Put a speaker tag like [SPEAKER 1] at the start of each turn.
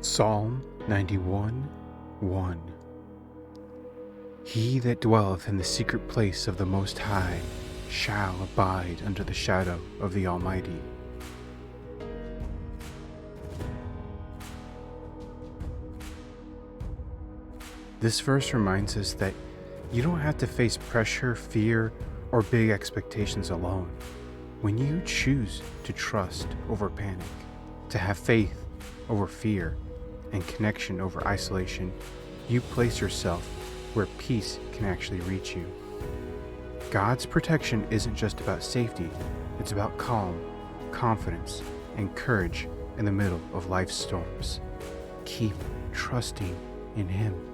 [SPEAKER 1] Psalm 91:1. He that dwelleth in the secret place of the Most High shall abide under the shadow of the Almighty. This verse reminds us that you don't have to face pressure, fear, or big expectations alone. When you choose to trust over panic, to have faith over fear, and connection over isolation, you place yourself where peace can actually reach you. God's protection isn't just about safety, it's about calm, confidence, and courage in the middle of life's storms. Keep trusting in Him.